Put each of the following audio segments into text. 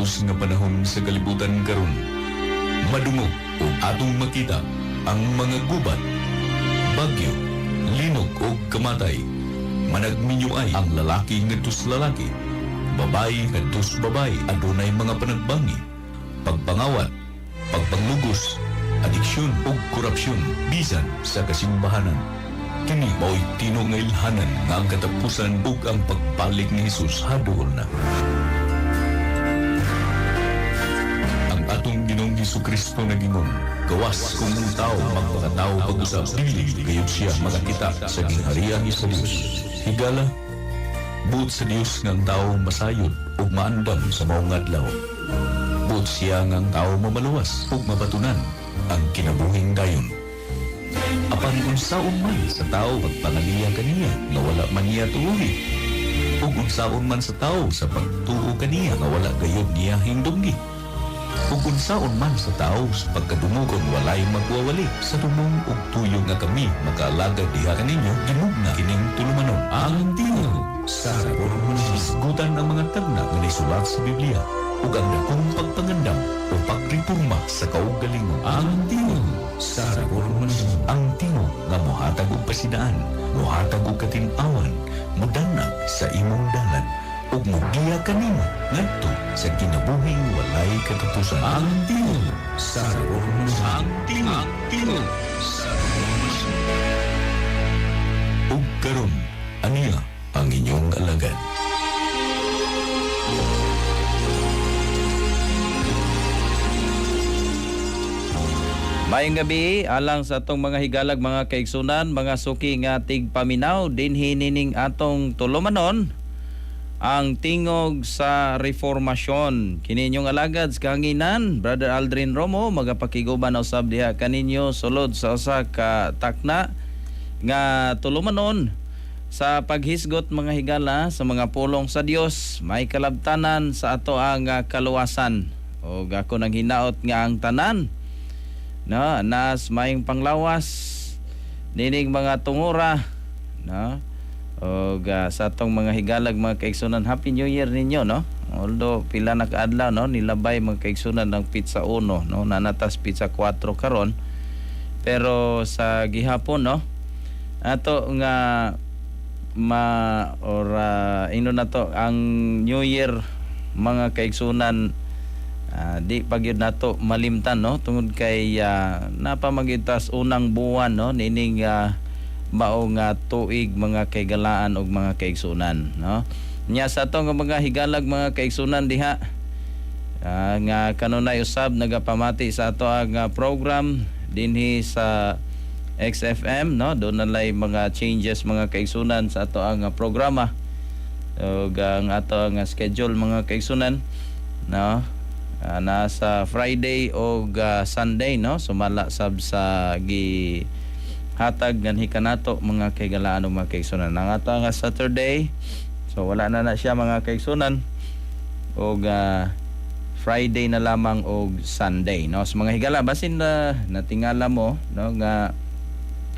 Antos nga panahon sa kalibutan karon, madungog o atong makita ang mga gubat, bagyo, linog o kamatay. Managminyuay ang lalaki ngadtos lalaki, babae ngadtos babae. Adunay mga panagbangi, pagpangawat, pagpanglugos, adiksyon o korupsyon bisan sa kasimbahanan. Kini mao'y tinungailhanan nga ang katapusan ug ang pagbalik ni Jesus haduol na. Ang atong Ginoong Hesukristo nagingon, gawas kung ang tao magpakatao pag-usap, dili gayud siya magakita sa gingharian sa Dios. Higala, buot sa Dios nga ang tao masayod ug maandam sa maong adlaw. Buot siya nga ang tao mamaluwas ug mabatunan ang kinabuhing dayon. Apan unsaon man sa tao pagpangaliya kaniya nga wala man niya tuuhi, ug unsaon man sa tao sa pagtuo kaniya nga wala gayud niya hindunggi, ug unsaon man sa tao sa pagkadumugon walay magwawali sa tumong ug tuyo nga kami makaalagad diha kaninyo gimugna kining tulumanon. Ang tingog sa hisgutan ang mga tagna nga nasulat sa Biblia ug ang dakong pagpangandam o pagreporma sa kaugalingon. Ang tingog sa reformasyon, ang tingog nga mohatag og pasidaan, mohatag og katin-awan, modanag sa imong dalan ug mogiya kanimo ngadto sa kinabuhing walay katapusan. Ang tingog sa reformasyon, ang tingog sa reformasyon. Ug karon aniya ang inyong alagad. Mayong gabi alang sa atong mga higalag mga kaigsunan, mga suki nga tigpaminaw dinhi nining atong tulumanon ang tingog sa reformasyon. Kini inyong alagad kanginan Brother Aldrin Romo magapakiguban usab diha kaninyo sulod sa usa ka takna nga tulumanon sa paghisgot mga higala sa mga pulong sa Dios, may kalabtanan sa ato ang kaluwasan. O ako nang hinaot nga ang tanan no nas mayong panglawas nining mga tungura no o sa atong mga higalag mga kaigsunan. Happy New Year ninyo no, although pila na kaadlaw no nilabay mga kaigsunan ng pizza 1 no nanatas pizza 4 karon, pero sa gihapon no ato nga ino na to ang New Year mga kaigsunan. Di pagyud nato malimtan no tungod kay napamagitas unang buwan no nining maong tuig mga kaigalaan og mga kaigsunan no. Nya sa atong mga higalag mga kaigsunan diha nga kanunay usab nagapamati sa ato ang program dinhi sa XFM no. Doon nalay mga changes mga kaigsunan sa ato ang programa ug ang ato ang schedule mga kaigsunan no. Nasa Friday o Sunday no sumala sab sa gi hatag ganhi kanato mga kaigalaan o mga kaigsunan. Ang ato nga Saturday so wala na siya mga kaigsunan o Friday na lamang o Sunday no. So mga higala basin na natingala mo no nga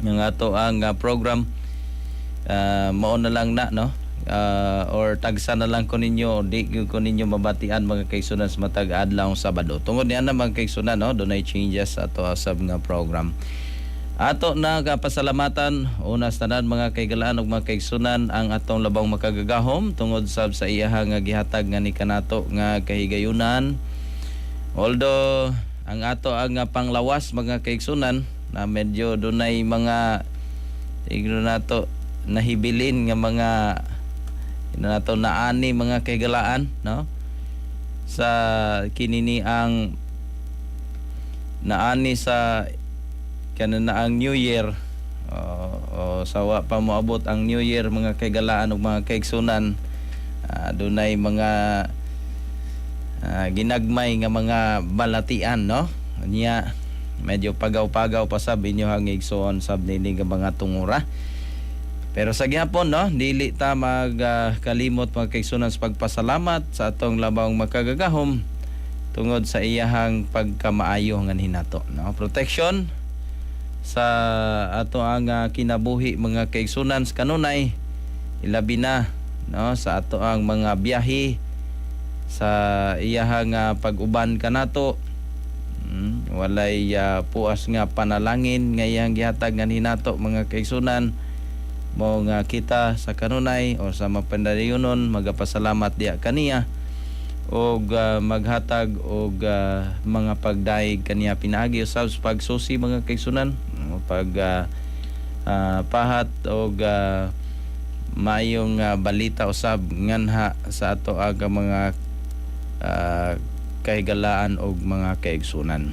ato ang program mao na lang na no. Or tagsa na lang ko ninyo, di ko ninyo mabatian mga kaigsunan sa matag adlaw Sabado. Tungod niya na mga kaigsunan no, dunay changes ato sab nga program. Ato na kapasalamatan una sa tanan mga kaigalaan ug mga kaigsunan ang atong labang makagagahom tungod sab sa iyaha nga gihatag nga ni kanato nga kahigayunan. Although ang ato ang panglawas mga kaigsunan na medyo dunay mga tigno nato nahibilin nga mga nato naani mga kaigalaan no sa kinini ang naani sa kanana ang New Year sawa pa moabot ang New Year mga kaigalaan ug mga kaigsunan. Dunay mga ginagmay nga mga balatian no niya medyo pagaw-pagaw pa sab inyo hang igsoon sab nini nga mga tungura. Pero sa gihapon no, dili ta magkalimot mga kaigsunan sa pagpasalamat sa atong labang makagagahom tungod sa iyahang pagkamaayo nga hinato no. Protection sa ato ang kinabuhi mga kaigsunan sa kanunay ilabi na no sa ato ang mga biyahe sa iyahang pag-uban kanato. Walay puas nga panalangin nga iyang gihatag nga hinato mga kaigsunan mo nga kita sa kanunay o sa mapandayunon magapasalamat diha kaniya og maghatag og mga pagdaig kaniya pinaagi usab sa pagsusi mga kaigsunan pag pahat og maayong balita usab nganha sa ato aga mga kahigalaan og mga kaigsunan.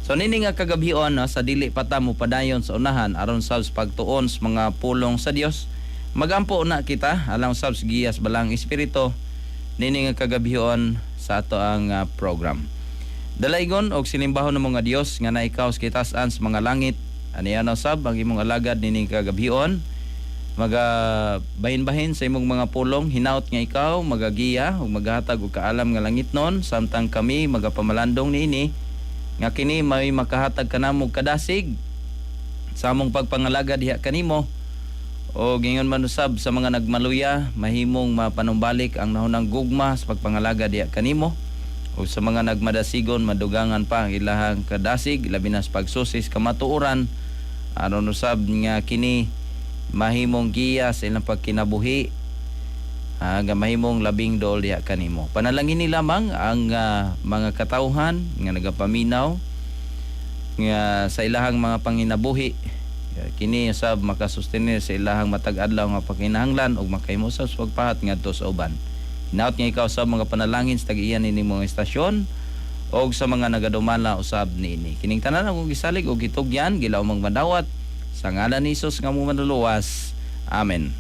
So nini nga kagabhion no, sa dili pa ta mo padayon sa unahan aron sa pagtuon sa mga pulong sa Dios. Magampo na kita alang sa giyas balang espiritu nini nga kagabhion sa ato ang program. Dalaygon og sinimbahon ng mga Dios nga naikaw sa kitaas-an sa mga langit. Aniya na sab ang imong alagad nini kagabhion. Bahin-bahin sa imong mga pulong hinaut nga ikaw magagiya ug maghatag og kaalam nga langitnon samtang kami magapamalandong niini nga kini may makahatag kanamo kadasig sa among pagpangalaga diha kanimo o gingon man usab sa mga nagmaluya mahimong mapanumbalik ang nahunang gugma sa pagpangalaga diha kanimo o sa mga nagmadasigon madugangan pa ang ilahang kadasig labi na sa pagsusis kamatuoran aron usab nga kini mahimong giya sa ilang pagkinabuhi nga mahimong labing dol diha kanimo. Panalangin ni lamang ang mga katawhan nga nagapaminaw nga sa ilahang mga panginabuhi kini usab makasustenir sa ilahang matag adlaw nga pagkinahanglan ug makahimo sa pagpahat ngadto sa uban. Hinaut nga ikaw sa mga panalangin sa tag-iyan ni mga estasyon o sa mga nagadumala usab niini. Kining tanan akong gisalig og gitugyan gilaw mang madawat sa ngalan ni Jesus nga mo manuluwas. Amen.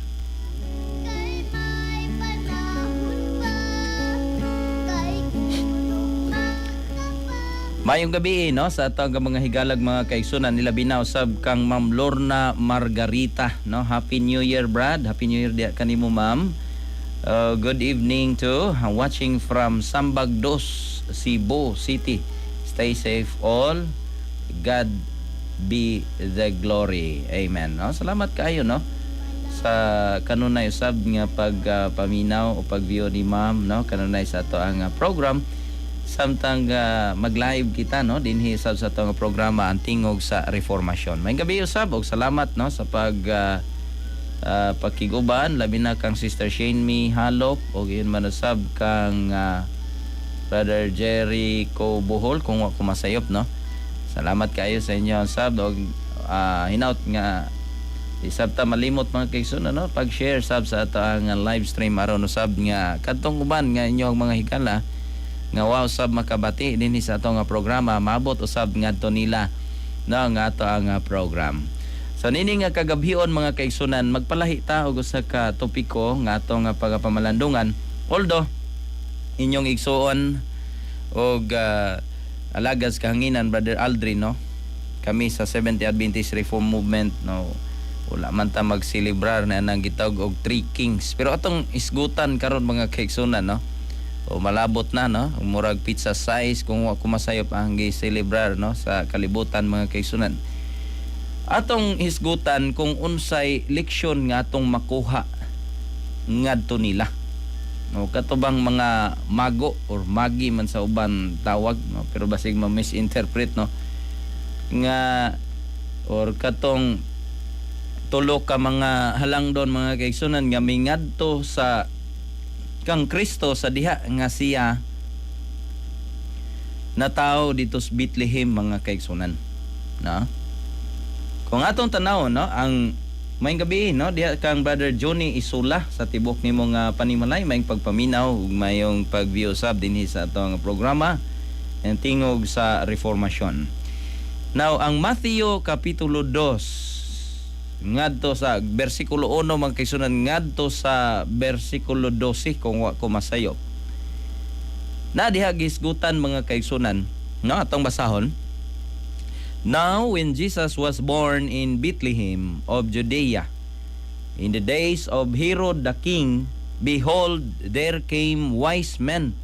Mayong gabi no sa atong mga higalag mga kaigsunan nila binausab kang Ma'am Lorna Margarita no. Happy New Year Brad. Happy New Year diha kanimo ma'am. Good evening to watching from Sambagdos, Cebu City. Stay safe all. God be the glory. Amen. No? Salamat kayo no sa kanunay usab nga pagpaminaw o pag-view ni ma'am no kanunay sa ato ang program samtang mag-live kita no dinhi usab sa ato nga programa ang tingog sa reformasyon. May gabi usab og salamat no sa pakiguban labi na kang Sister Shane Mi Halop og yun man usab kang Brother Jerry Ko Bohol kung wa ko masayop no. Salamat kayo sa inyo sab og hinaut nga isab ta malimot mga kaigsunan no pag-share sab sa ato ang live stream aron usab nga kadtong uban nga inyong mga higala nga wow sab makabati dinhi sa ato nga programa maabot usab ngadto nila no nga ato ang program. So nini nga kagabhion mga kaigsunan magpalahi ta og usa ka topiko nga ato nga pagapamalandungan although inyong igsuon og alagas kahanginan Brother Aldrin no kami sa Seventh-day Adventist Reform Movement no wala man ta magselebrar na nang gitawag og Three Kings pero atong isgutan karon mga kaigsunan no o malabot na no murag pizza size kung wa kumasayop ang gi-celebrar no sa kalibutan mga kaigsunan atong isgutan kung unsay leksyon nga atong makuha ngadto nila no katubang mga mago or magi man sa uban tawag no pero basig ma-misinterpret no nga or katong tulo ka mga halangdon mga kaigsunan nga mingadto sa kang Kristo sa diha nga siya natawo dito sa Bethlehem mga kaigsunan no kung atong tanawon no ang maayong gabi no diha kang Brother Johnny Isula sa tibok nimo nga panimalay maayong pagpaminaw ug maayong pag-view sab dinhi sa atong programa ang tingog sa reformasyon. Now ang Mateo kapitulo 2 ngadto sa bersikulo 1 mga kaigsunan ngadto sa bersikulo 12 kung wa ko masayop na diha gisgutan mga kaigsunan no atong basahon. Now when Jesus was born in Bethlehem of Judea in the days of Herod the king, behold there came wise men.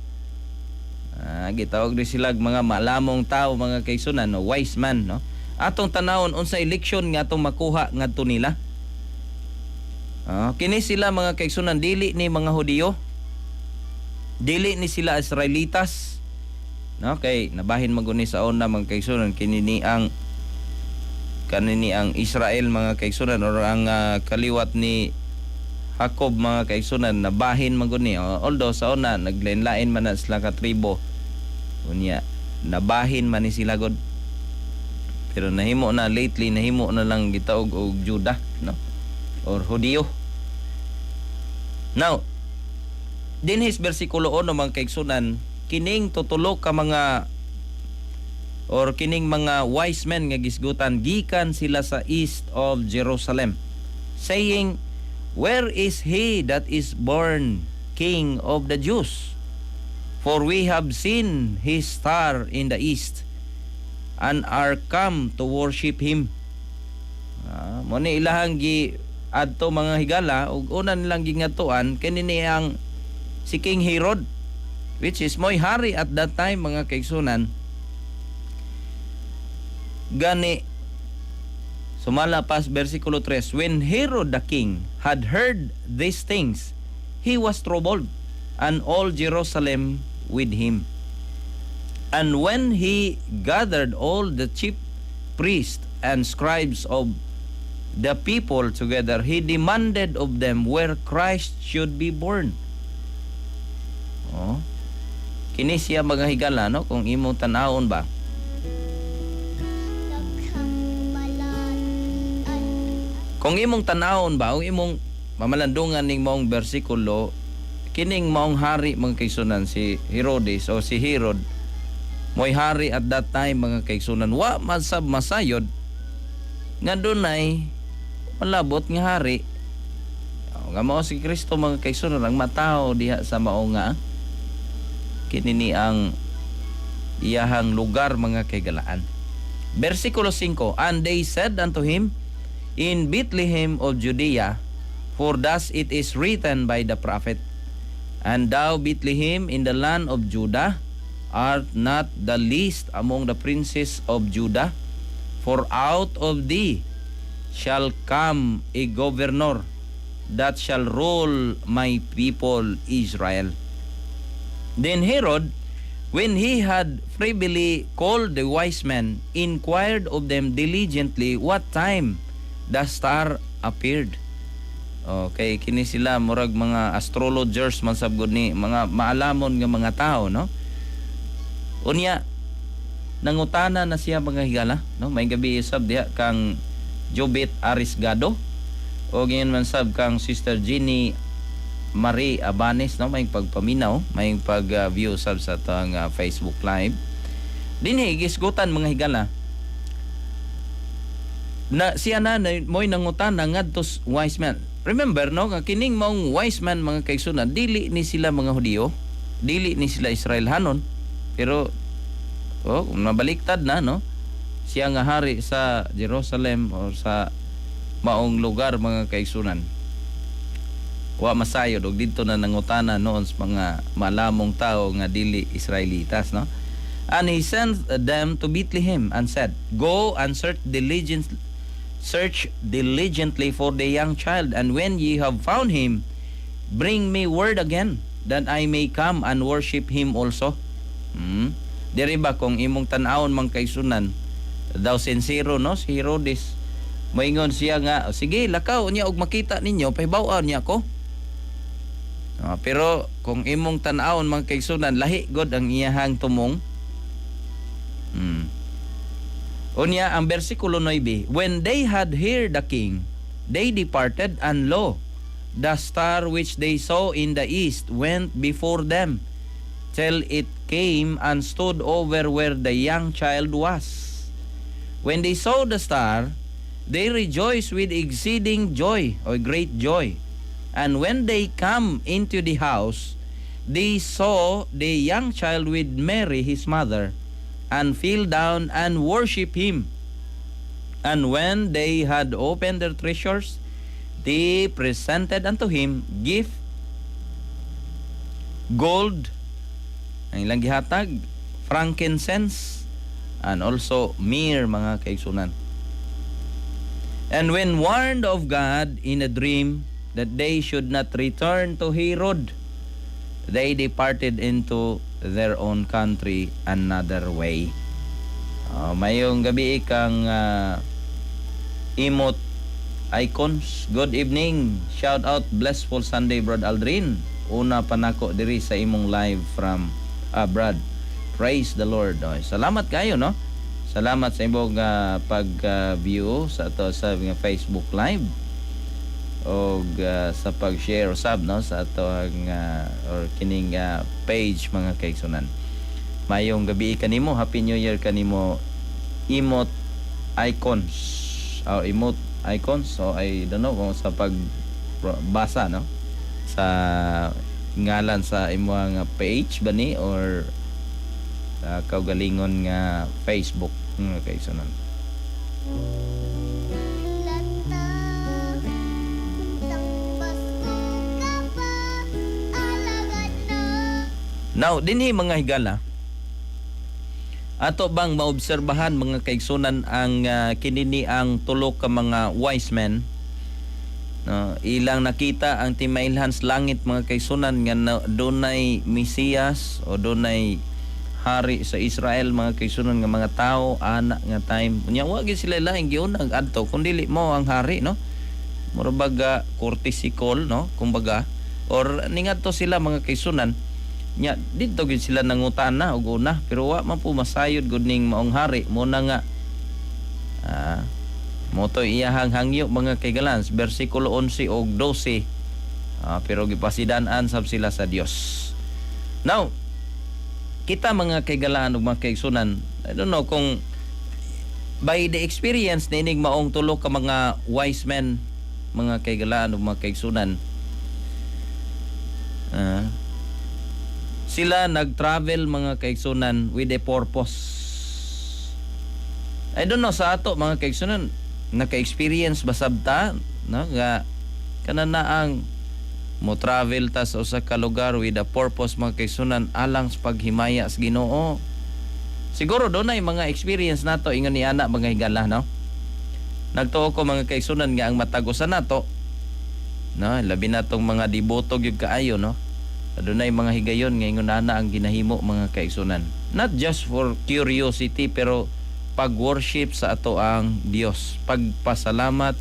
Gitawag din sila mga malamong tao mga kaigsunan no wise man no atong tanawon unsay leksyon nga atong makuha ngadto nila. Kini sila mga kaigsunan dili ni mga Hudiyo dili ni sila Israelitas, no, kay nabahin maguni sa una mga kaigsunan kanini ang Israel mga kaigsunan, or ang kaliwat ni Jacob mga kaigsunan nabahin maguni. Although sa una naglain-lain man na sila ka tribo, unya nabahin man ni sila god, pero nahimo na lately, nahimo na lang gitaog og Juda, no, or Hudiyo. Now dinhis bersikulo 1 mga kaigsunan, kining tutulo ka mga or kining mga wise men nga gisgutan gikan sila sa east of Jerusalem, saying, "Where is he that is born King of the Jews? For we have seen his star in the east and are come to worship him." Mo ni ilahang gi adto mga higala, ug una nilang gingatuan kanini ang si King Herod, which is moy hari at that time mga kaigsunan. Gani sumala pas versikulo 3, "When Herod the king had heard these things, he was troubled, and all Jerusalem with him. And when he gathered all the chief priests and scribes of the people together, he demanded of them where Christ should be born." Kini siya mga higala, no, kung imong tanawon ba, kung imong tanawon ba, o imong mamalandungan ning maong bersikulo, kining maong hari mga kaigsunan si Herodes o si Herod, mo'y hari at that time mga kaigsunan, wa masab masayod nga dunay malabot nga hari. Nga mao si Kristo mga kaigsunan ang matao diha sa mao nga kinini ang iyahang lugar mga kaigalaan. Versikulo 5, "And they said unto him, In Bethlehem of Judea, for thus it is written by the prophet, And thou, Bethlehem, in the land of Judah, art not the least among the princes of Judah, for out of thee shall come a governor that shall rule my people Israel." Then Herod, when he had privily called the wise men, inquired of them diligently what time the star appeared. Okay, kini sila murag mga astrologers man sabgod ni, mga maalamon nga mga tao, no? Unya nangutana na siya mga higala, no? May gabi isab diha kang Jobit Arisgado, o ganyan man sab kang Sister Jenny Marie Abanes, no, may pagpaminaw, may pag-view sab sa tang Facebook live. Dinhi gisgutan mga higala na siya na mo'y nangutan na ngadtos wise men. Remember, no, nga kining maong wise men mga kaigsunan, dili ni sila mga Hudiyo, dili ni sila Israelhanon, pero nabaliktad na, no, siya nga hari sa Jerusalem o sa maong lugar mga kaigsunan. Wa masayod og dito na nangutana noon sa mga malamong tao nga dili Israelitas, no? And he sent them to Bethlehem and said, "Go and search diligently for the young child, and when ye have found him, bring me word again, that I may come and worship him also." Diri ba kung imong tan-awon man kaigsunan, daw sincero, no, si Herodes, moingon siya nga, "Sige, lakaw niya og makita ninyo, pahibaw-an niya ko." Pero kung imong tan-awon mga kaigsunan, lahi god ang iyahang tumong. Unya ang bersikulo 9, "When they had heard the king, they departed, and lo, the star which they saw in the east went before them, till it came and stood over where the young child was. When they saw the star, they rejoiced with exceeding joy," or great joy. "And when they come into the house, they saw the young child with Mary his mother, and fell down and worship him. And when they had opened their treasures, they presented unto him gift, gold, ang ilang gihatag, frankincense, and also myrrh mga kaigsunan. And when warned of God in a dream that they should not return to Herod, they departed into their own country another way. Mayong gabi kang Imot Icons. Good evening. Shout out Blessful Sunday, Brad Aldrin. Una pa nako diri sa imong live from Brad. Praise the Lord. Salamat kayo, no? Salamat sa imong pag-view sa ato sa Facebook live o sa pag-share usab, no, sa ato or kining page mga kaigsunan. Mayong gabi kanimo, Happy New Year kanimo, Imot Icons. Imot Icons. So I don't know kung sa pagbasa, no, sa ngalan sa imong page ba ni or sa kaugalingon nga Facebook mga kaigsunan. Now, dinhi mga higala, ato bang maobserbahan mga kaigsunan ang kinini ang tulo ka mga wise men, no? Ilang nakita ang timailhan sa langit mga kaigsunan nga dunay Mesiyas o dunay hari sa Israel mga kaigsunan nga mga tao ana nga time. Unya wa gyud sila laing giunang adto kun dili mo ang hari, no? Murag courtesy call, no? Kumbaga or ningadto sila mga kaigsunan. Nya dito gid sila nangutana og una pero wa man po masayod gud ning maong hari mo na nga mo to iyahang hangyo mga kaigalans bersikulo 11 og 12 pero gipasidan-an sab sila sa Dios. Now kita mga kaigalaan ug mga kaigsunan, I don't know kung by the experience nining maong tulo ka mga wise men mga kaigalaan ug mga kaigsunan, sila nag-travel mga kaigsunan with a purpose. I don't know sa ato mga kaigsunan, naka-experience ba sabta, no, nga kananaang mo travel ta sa usa ka lugar with a purpose mga kaigsunan alang sa paghimaya sa Ginoo. Siguro dunay mga experience nato ingon ni ana mga higala, no. Nagtuo ko mga kaigsunan nga ang matagusan nato, no, labi na tong mga deboto gyud kaayo, no. Adunay mga higayon nga ingon ana ang ginahimo mga kaigsunan. Not just for curiosity pero pag-worship sa ato ang Dios, pagpasalamat,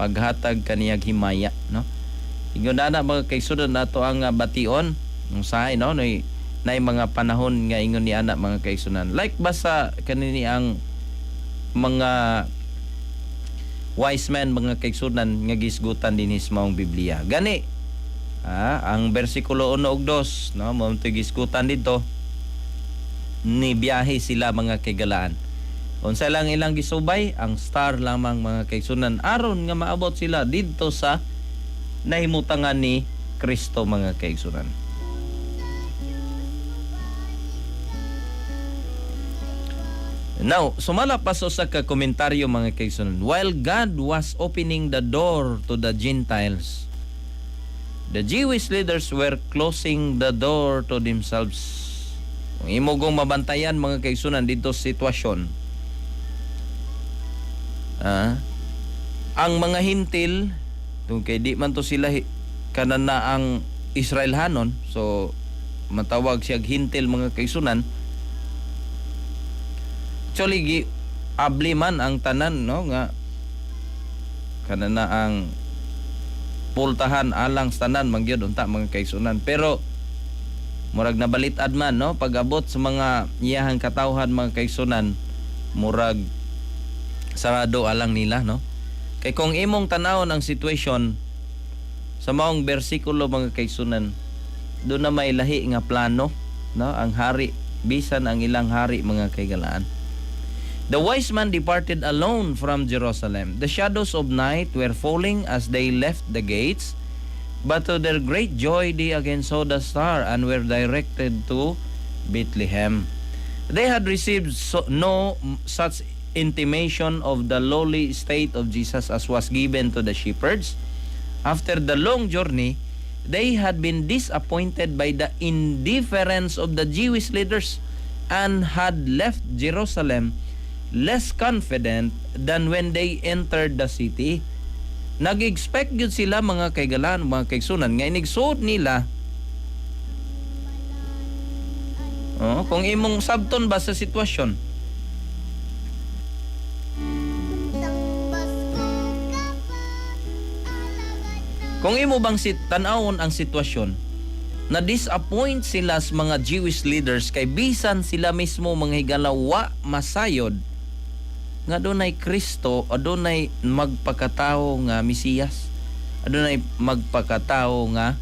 paghatag kaniyang himaya, no. Ingon ana mga kaigsunan nato ang bation ng sahay, no, nay mga panahon nga ingon ni ana mga kaigsunan. Like basa kanini ang mga wise men mga kaigsunan nga gisgutan dinhi sa maong Biblia. Gani ang bersikulo 1 ug 2, no, mo gisgutan dito ni biyahe sila mga kaigalaan. Unsa lang ilang gisubay ang star lamang mga kaigsunan aron nga maabot sila didto sa nahimutangan ni Kristo mga kaigsunan. Now, sumala pa sa ka komentaryo mga kaigsunan. While God was opening the door to the Gentiles, the Jewish leaders were closing the door to themselves. Kung imugong mabantayan mga kaigsunan dito sitwasyon, ang mga hintil kay di man to sila kanana ang Israelhanon, so matawag siya hintil mga kaigsunan. Actually abli man ang tanan, no, nga kanana ang pultahan alang tanan mangyud unta mga kaigsunan. Pero murag nabalitad man, no, pag-abot sa mga iyahang katawhan mga kaigsunan, murag sarado alang nila, no. Kay kung imong tanawon ang situation sa maong bersikulo mga kaigsunan, do na may lahi nga plano, no, ang hari bisan ang ilang hari mga kaigalaan. The wise man departed alone from Jerusalem. The shadows of night were falling as they left the gates, but to their great joy they again saw the star and were directed to Bethlehem. They had received no such intimation of the lowly state of Jesus as was given to the shepherds. After the long journey, they had been disappointed by the indifference of the Jewish leaders and had left Jerusalem less confident than when they entered the city. Nag-expect yun sila mga kaigalan, mga kaigsunan, nga inigsuot nila Kung imong sabton ba sa sitwasyon. Kung imo bang tan-awon ang sitwasyon, na disappoint sila sa mga Jewish leaders kay bisan sila mismo mga higala wa masayod nga adunay Kristo, adunay magpakatao nga Mesiyas, adunay magpakatao nga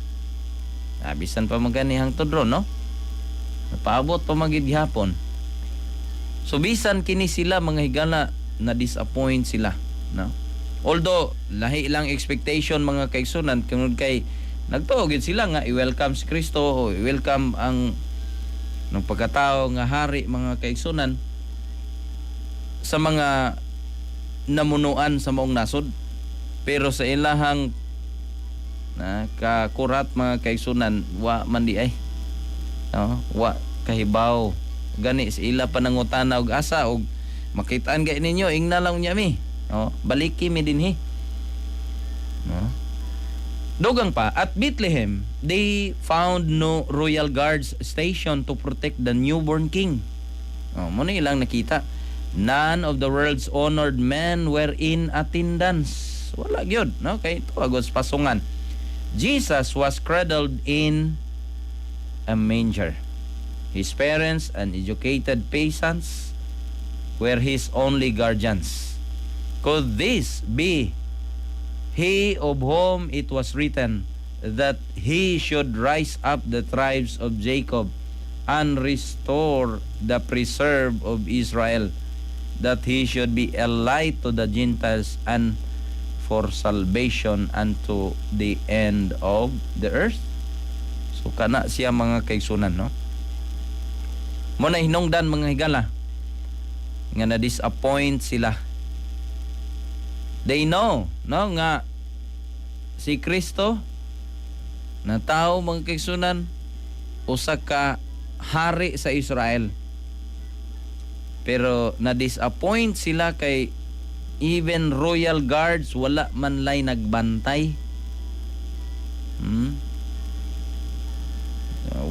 bisan pa maganihang tudron, no? Napaabot pa magid gihapon. So bisan kini sila mga higala na disappoint sila, no? Although lahi ilang expectation mga kaigsunan tungod kay nagtuo gid sila nga i-welcome si Kristo o i-welcome ang ng pagkatao nga hari mga kaigsunan sa mga namunuan sa maong nasod. Pero sa ilahang kakurat mga kaigsunan wa man di ay, no? Wa kahibaw gani sa ila panangutana og asa og makitaan gay ninyo ingna lang niya mi, no? Baliki mi dinhi, no? Dugang pa, at Bethlehem, they found no royal guards station to protect the newborn king. Muna ilang nakita. None of the world's honored men were in attendance. Wala gyud, no? Kay ito agos pasungan. Jesus was cradled in a manger. His parents and educated peasants were his only guardians. Could this be he of whom it was written that he should rise up the tribes of Jacob and restore the preserve of Israel, that he should be a light to the Gentiles and for salvation unto the end of the earth? So kana siya mga kaigsunan, no? Muna hinungdan mga higala nga na-disappoint sila. They know, no, nga si Kristo na tao mga kaigsunan usa ka hari sa Israel. Pero na-disappoint sila kay even royal guards wala man lay nagbantay.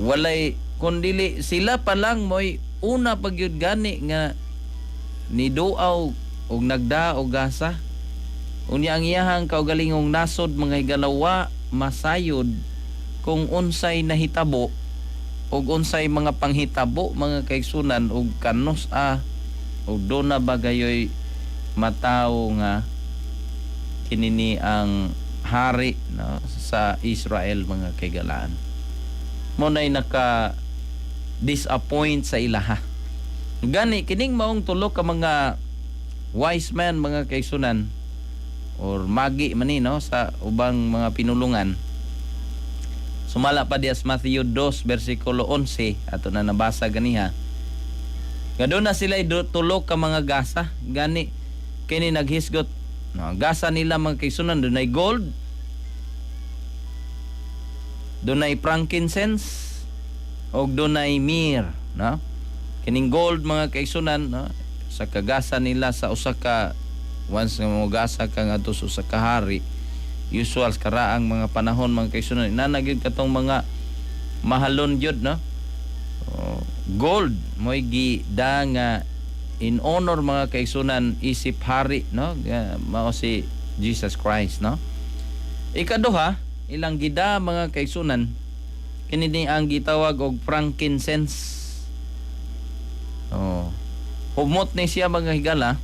Walay kundili sila pa lang mo'y una pagyud gani nga niduaw og nagda og gasa. Unya ang iyahang kaugalingong nasod mga higalawa masayod kung unsay nahitabo og unsay mga panghitabo mga kaigsunan og kanos og do na bagayoy mataw nga kinini ang hari, no, sa Israel mga kaigalaan. Mo nay naka disappoint sa ilaha. Gani kining maong tulo ka mga wise men mga kaigsunan or magi man ni, no, sa ubang mga pinulungan. Sumala pa dias Matthew 2 versikulo 11 ato na nabasa ganiha. Gadon na sila tulo ka mga gasa gani kini naghisgot, no, gasa nila mga kaigsunan dunay gold, dunay frankincense og dunay myrrh, no? Kining gold mga kaigsunan, no, sa kagasa nila sa usa ka once nga mogasa ka nga to sa kahari, usual karaang mga panahon mga kaigsunan inanagid katong mga mahalon jud, no? Gold mo'y gida nga in honor mga kaigsunan isip hari, no, mao si Jesus Christ, no? Ikaduha ilang gida mga kaigsunan kini ang gitawag og frankincense. Humot ni siya mga higala.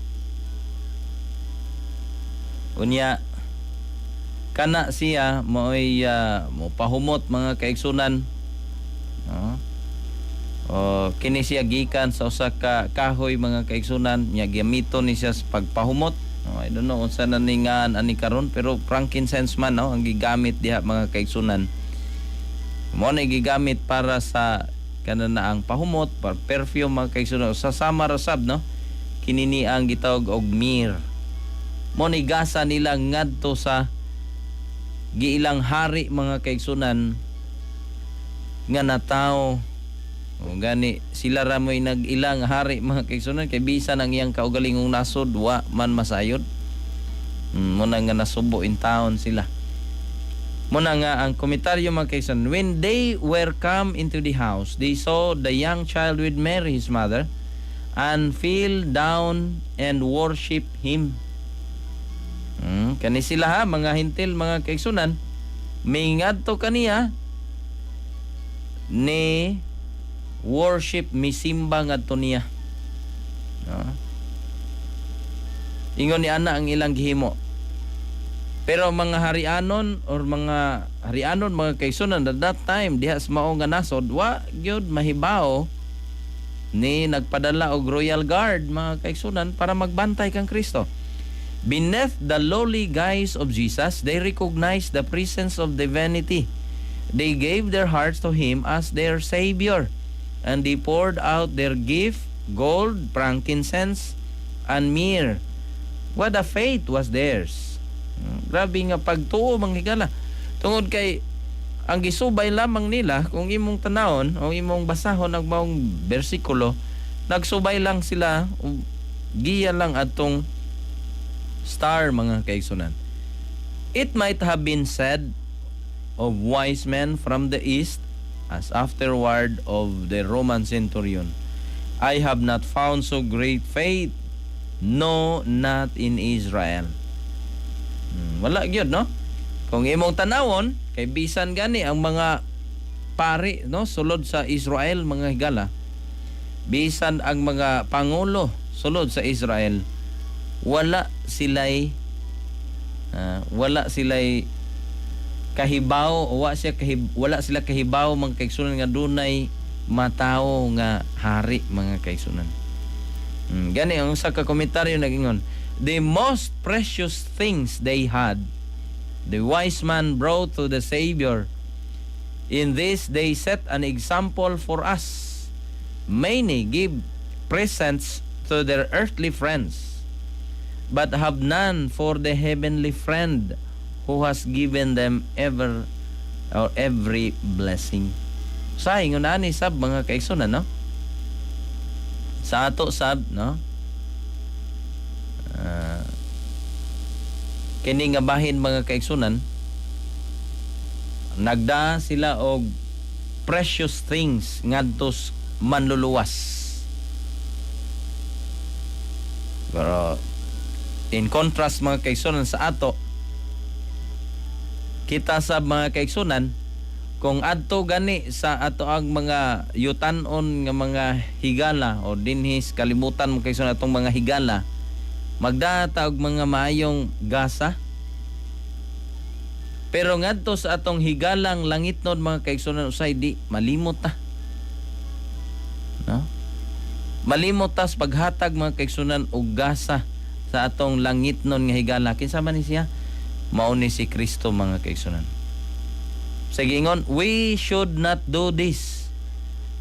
Unya kana siya mo'y mopahumot mga kaigsunan, no? Kini siya gikan sa usa ka kahoy mga kaigsunan nya gamiton ni siya sa pagpahumot. I don't know unsa na ningan ani karon pero frankincense man, no, ang gigamit diha mga kaigsunan. Mo na gigamit para sa kanana ang pahumot, para perfume mga kaigsunan sa samarasab, no, kinini ang gitawag og myrrh. Mo ni gasa nila ngadto sa giilang hari mga kaigsunan nga natawo. Gani sila ra mo'y nag-ilang hari mga kaigsunan kay bisan ang iyang kaugalingong nasod wa man masayod. Muna nga nasubo in town sila. Muna nga ang komentaryo mga kaigsunan. When they were come into the house, they saw the young child with Mary his mother, and fell down and worship him. Kani sila ha, mga hintil, mga kaigsunan, mingadto kaniya ni worship, misimba ngadto niya. Ingon ni ana ang ilang gihimo. Pero mga harianon or mga harianon, mga kaigsunan at that time diha sa mao nga nasod, wa gyud mahibaw ni nagpadala og royal guard, mga kaigsunan, para magbantay kang Kristo. Beneath the lowly guise of Jesus, they recognized the presence of divinity. They gave their hearts to Him as their Savior, and they poured out their gift, gold, frankincense, and myrrh. What a faith was theirs! Grabe nga pagtuo, mga higala. Tungod kay ang gisubay lamang nila, kung imong tanawon o imong basahon ang maong bersikulo, nagsubay lang sila, giya lang atong star, mga kaigsunan. It might have been said of wise men from the east, as afterward of the Roman centurion, I have not found so great faith, no, not in Israel. Wala gyud, no? Kung imong tanawon, kay bisan gani ang mga pari, no, sulod sa Israel, mga higala, bisan ang mga pangulo sulod sa Israel, wala sila'y kahibaw, o wala sila kahibaw, mga kaigsunan, nga dunay matawo nga hari, mga kaigsunan. Gani ang sa komentaryo nagingon, the most precious things they had, the wise man brought to the Savior. In this they set an example for us. Many give presents to their earthly friends, but have none for the heavenly friend who has given them every blessing. Sa ingon ani sab, mga kaigsunan, no? Sa ato sab, no? Kini nga bahin, mga kaigsunan, nagda sila og precious things ngadtos manluluwas. Pero in contrast, mga kaigsunan, sa ato, kita sa mga kaigsunan, kung adto gani sa ato ang mga yutan-on nga mga higala o dinhis kalimutan, mga kaigsunan, atong mga higala, magdata og mga maayong gasa. Pero ngadto sa atong higalang langitnon, mga kaigsunan, usay di malimot ta. No? Malimot ta sa paghatag, mga kaigsunan, og gasa sa atong langitnon nga higala. Kinsa man ni siya? Mao ni si Kristo, mga kaigsunan. Sa gingon, we should not do this.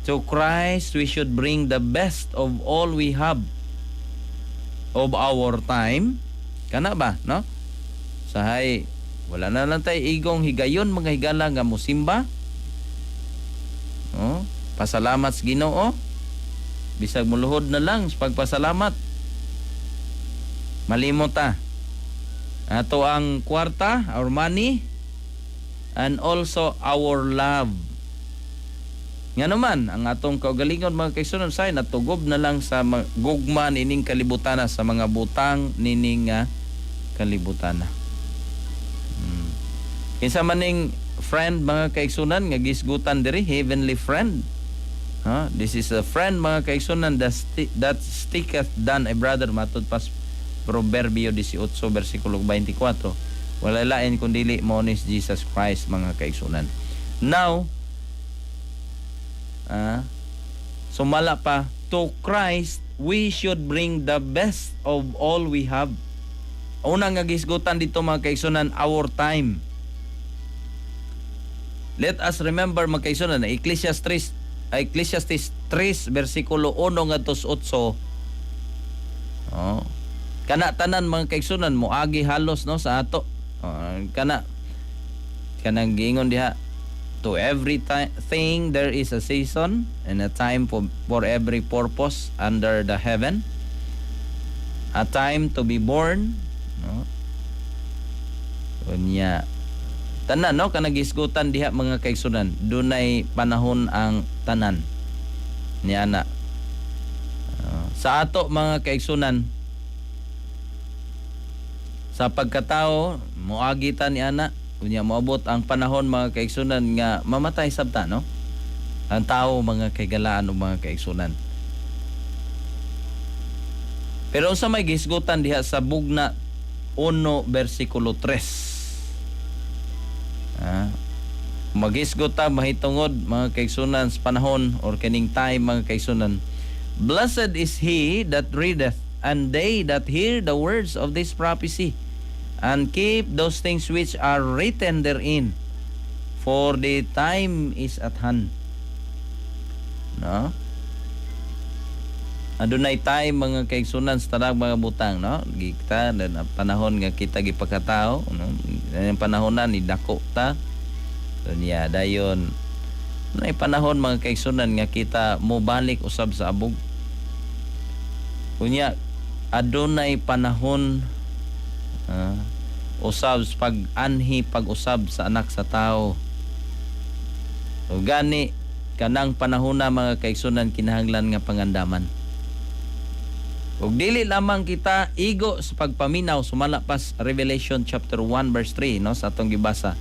To Christ we should bring the best of all we have of our time. Kana ba, no? Sahay, wala na lang tayo igong higayon, mga higala, nga musimba. Pasalamat sa Ginoo. Bisag muluhod na lang sa pagpasalamat. Malimot ta. Ato ang kwarta, our money, and also our love. Nga naman, ang atong kaugalingon, mga kaigsunan, say natugob na lang sa gugma nining kalibutana, sa mga butang nining kalibutana. Kinsa maning friend, mga kaigsunan, nga gisgutan diri, heavenly friend. This is a friend, mga kaigsunan, that sticketh than a brother, matud pas Proverbio 18 versikulo 24. Wala lain kundili mo ni Jesus Christ, mga kaigsunan. Now, sumala pa, to Christ we should bring the best of all we have. Unang nga gisgutan dito, mga kaigsunan, our time. Let us remember, mga kaigsunan, Ecclesiastes 3 versikulo 1 ngadto 8. Kana tanan, mga kaigsunan, moagi halos, no, sa ato. Kanang giingon diha, to every thing there is a season and a time for every purpose under the heaven. A time to be born, no? Unya, Tanan no kanang gisgutan diha mga kaigsunan, dunay panahon ang tanan. Ni ana. Sa ato mga kaigsunan, sa pagkatao moagi ta ni ana, unya moabot ang panahon mga kaigsunan nga mamatay sabta no. Ang tao mga kaigalaan o mga kaigsunan. Pero sa may gisgutan diha sa Bugna 1 versikulo 3. Magisgot ta mahitungod mga kaigsunan sa panahon or kining time mga kaigsunan. Blessed is he that readeth, and they that hear the words of this prophecy, and keep those things which are written therein, for the time is at hand. No? Adunay time mga kaigsunan sa tanang mga butang, no? Kita na panahon nga kita gipakatao, no? Ang panahon na ni dako ta. Dunya dayon. Nay panahon mga kaigsunan nga kita mobalik usab sa abog. Unya adunay panahon usab sa pag-anhi pag-usab sa anak sa tao. O gani kanang panahon na mga kaigsunan kinahanglan nga pangandaman. Ug dili lamang kita igo sa pagpaminaw sumala pas Revelation chapter 1 verse 3 no sa atong gibasa.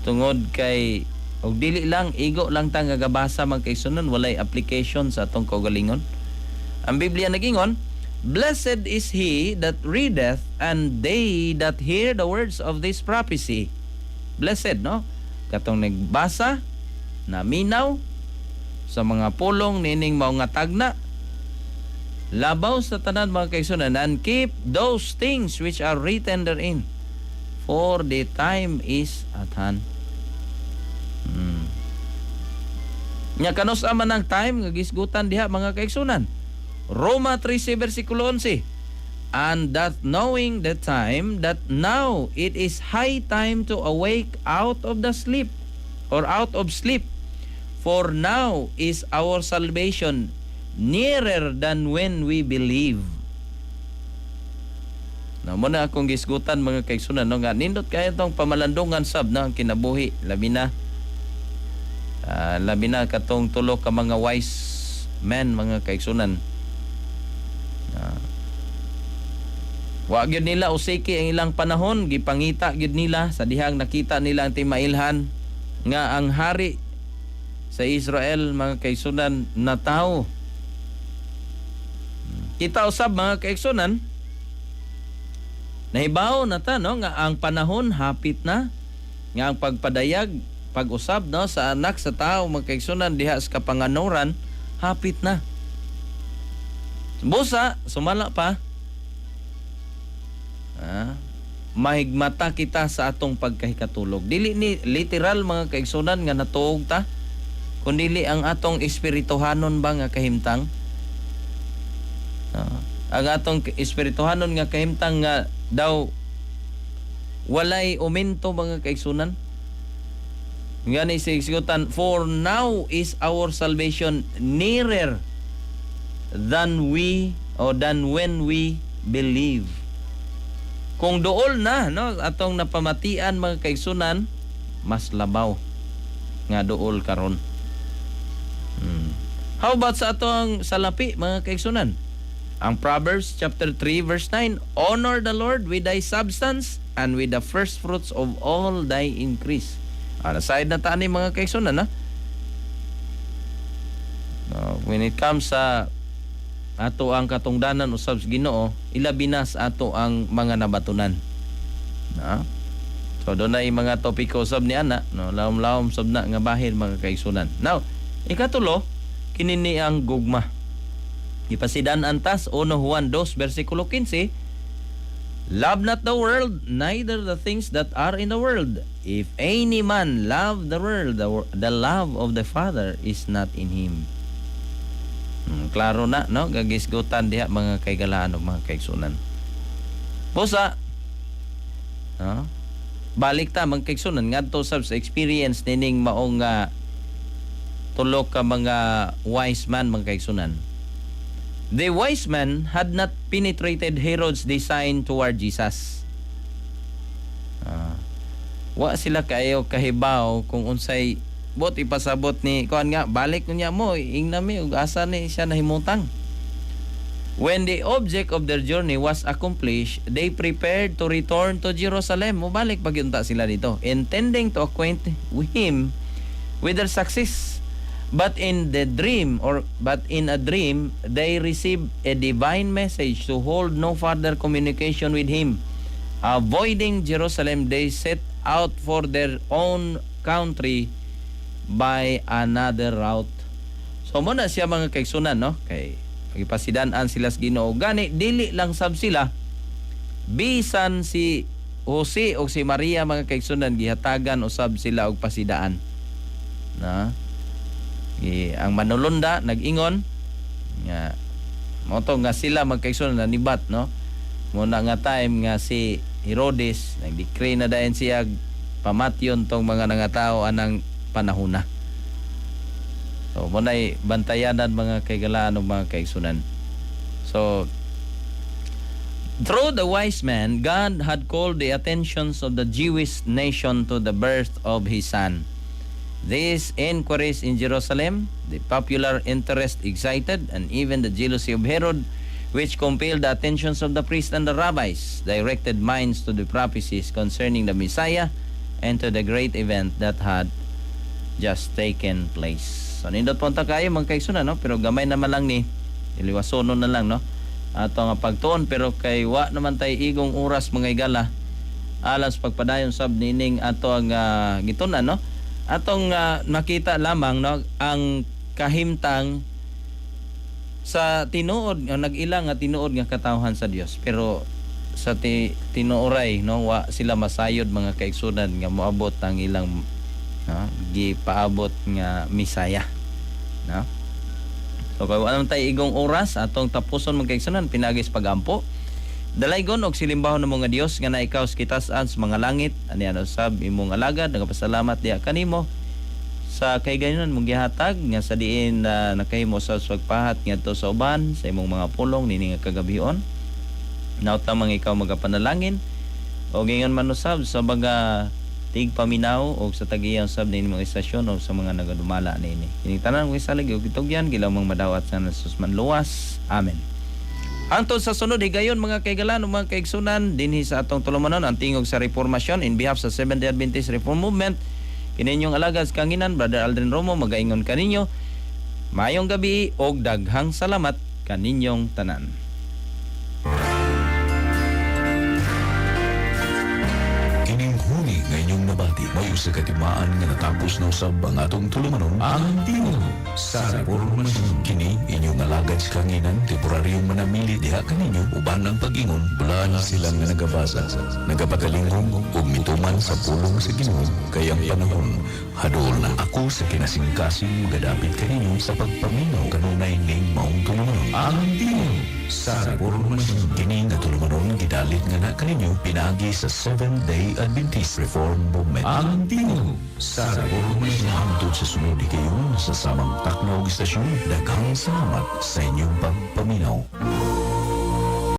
Tungod kay ug dili lang igo lang ta nga gabasa mga kaigsunan, walay application sa atong kaugalingon. Ang Biblia nagingon, blessed is he that readeth, and they that hear the words of this prophecy. Blessed no? Katong nagbasa na minaw sa mga pulong nining mao nga tagna, labaw sa tanan mga kaigsunan, and keep those things which are written therein, for the time is at hand. Nya kanos man ang time nga gisgutan diha mga kaigsunan. Roma 13 versikulo 11. And that knowing the time, that now it is high time to awake out of the sleep, or out of sleep, for now is our salvation nearer than when we believe. Na mo na akong gisgutan mga kaigsunan no, nga nindot kaya tong pamalandungan sab na ang kinabuhi, labi na katong tulo ka mga wise men mga kaigsunan. Wa gyud nila usiki ang ilang panahon, gipangita gyud nila sa dihang nakita nila ang timailhan nga ang hari sa Israel mga kaigsunan na tao. Kita usab mga kaigsunan, nahibaw na ta no nga ang panahon hapit na, nga ang pagpadayag pag-usab no sa anak sa tao mga kaigsunan diha sa kapanganuran hapit na. Busa sumala pa mahigmata kita sa atong pagkahikatulog. Dili ni literal mga kaigsunan nga natuog ta, kundi ang atong espirituhanon ba nga kahimtang. Ang atong espirituhanon nga kahimtang nga daw walay umento mga kaigsunan. Nga ni sigutan, for now is our salvation nearer than when we believe. Kung dool na no atong napamatian mga kaigsunan, mas labaw nga dool karon. How about sa atong salapi mga kaigsunan? Ang Proverbs chapter 3 verse 9, honor the Lord with thy substance and with the first fruits of all thy increase. Side na tani mga kaigsunan na. When it comes sa ato ang katungdanan usab sa Ginoo, ilabi na sa ato ang mga nabatunan. So doon na yung mga topiko usab ni ana, no, lawom-lawom sab na nga bahir mga kaigsunan. Now, ikatulo, kinini ang gugma. Ipasidan antas 1 Juan 2 versikulo 15, love not the world, neither the things that are in the world. If any man love the world, the love of the Father is not in him. Klaro na, no? Gagisgutan diha mga kaigalaan o mga kaigsunan. Pusa, no? Balik ta mga kaigsunan, ngadto sab sa experience nining maong tulo ka mga wise man mga kaigsunan. The wise man had not penetrated Herod's design toward Jesus. wa sila kayo kahibaw kung unsay bot ipasabot ni kuan nga balik niya mo ingnami ug asa ni siya nahimutang. When the object of their journey was accomplished, they prepared to return to Jerusalem. Mubalik pagyunta sila dito, intending to acquaint him with their success. But in a dream, they received a divine message to hold no further communication with him. Avoiding Jerusalem, they set out for their own country by another route. So muna siya mga kaigsunan, no? Kay ipasidan-an sila sa Ginoo. Gani dili lang sab sila bisan si Jose o si Maria mga kaigsunan gihatagan usab sila og pasidaan. Na ang manulunda nag-ingon nga moto nga sila magkaigsunan na nibat, no? Muna nga time nga si Herodes nag-decree na dayon siya pamatyon tong mga nangatao anang panahona. So munay bantayanan mga kaigalaan ug mga kaigsunan. So through the wise man, God had called the attentions of the Jewish nation to the birth of his son. These inquiries in Jerusalem, the popular interest excited, and even the jealousy of Herod, which compelled the attentions of the priests and the rabbis, directed minds to the prophecies concerning the Messiah and to the great event that had just taken place. So nindot punta kayo mga kaigsunan, no? Pero gamay naman lang ni iliwasonon na lang, no? Ato nga pagtuon pero kay wa naman tay igong oras mga igala alas pagpadayon sab nining ato ang gitunan, no? Atong nakita lamang, no, ang kahimtang sa tinuod o nag-ilang nga tinuod nga katawhan sa Dios, pero sa tinuoray, no, wa sila masayod mga kaigsunan nga moabot ang ilang gipaabot nga Misaya, no? So kay wa naman tay igong oras atong tapuson mga kaigsunan pinagis pagampo dalaygon og silimbahon ng mga Dios nga na ikaw kitas-an sa mga langit aniya usab imong alagad nagapasalamat diha kanimo sa kay gayunan mong gihatag nga sa diin na nakahimo sa pagpahat ngadto sa uban sa imong mga pulong nini nga kagabihon. Nautamang ikaw magapanalangin o gingon man usab sa mga tigpaminaw o sa tagiyang sab nini mga istasyon o sa mga nagadumala nini. Kini tanan ko isalig og gitugyan gilaw mang madawat sa nasus man luwas. Amen. Hangtod sa sunod higayon mga kaigalan ug mga kaigsunan dinhi sa atong tulumanon ang tingog sa reformasyon in behalf sa Seventh-day Adventist Reform Movement. Kininyong alagad sa kanginan Brother Aldrin Romo magaingon kaninyo mayong gabi og daghang salamat kaninyong tanan. Kining huni nga inyong nabati mayo sa katimaan nga natapos na usab ang atong tulumanon ang tingog sa reformasyon. Kini inyong alagad sa kanginan temporaryong manamili diha kaninyo uban ang pag-ingon bulan silang nga nagabasa nagapagalingong ug mituman sa pulong sa Ginoo kay ang panahon hadol na ako sa kinasingkasing magadapit kaninyo sa pagpaminaw kanunay ning maong tulumanon ang tingog sa reformasyon. Kini nga tulumanon gidalit nga na kaninyo pinagi sa Seventh-day Adventist Reform Movement ang tingog sa reformasyon. Hangtod sa sunod kayo sa samang taknaw istasyon daghang salamat sa inyong pagpaminaw.